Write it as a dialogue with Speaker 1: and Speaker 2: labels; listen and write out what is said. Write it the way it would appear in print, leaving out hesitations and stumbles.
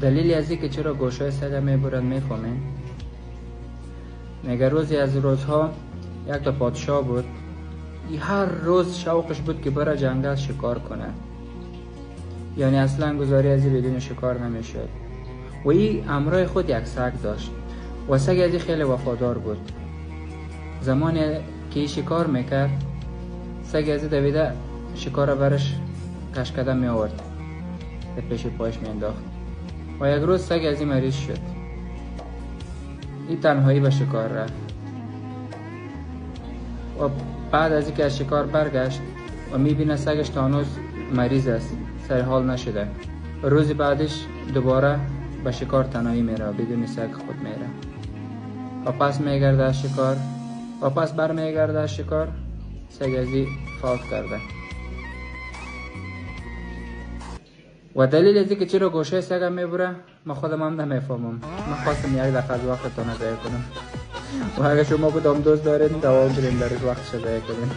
Speaker 1: دلیلی از اینکه چرا گوشای سگ میبرند میفهمین؟ میگه روزی از روزها یک تا پادشاه بود، هر روز شوقش بود که بره جنگل شکار کنه، یعنی اصلا گزاری از این بدون شکار نمیشد. و این همراه خود یک سگ داشت و سگ از این خیلی وفادار بود. زمانی که این شکار میکرد، سگ از این دویده شکار برش کشکده می آورد، به پیش پایش می انداخت. و یک روز سگ از این مریض شد، این تنهایی به شکار رفت و بعد از اینکه از شکار برگشت و میبینه سگش تا هنوز مریض است، سر حال نشده. روز بعدش دوباره به شکار تنهایی میره و بدون سگ خود میره و پس میگرده از شکار و پس برمیگرده از شکار، سگ از این فوت کرده. و دلیل از اینکه چرا گوشه سگم میبره من خودم هم نمیفهمم. من خواستم یک دقیقه از وقتتون ضایع کنم و اگر شما کدام دوست دارید دوام بریم در وقتش ضایع کنیم.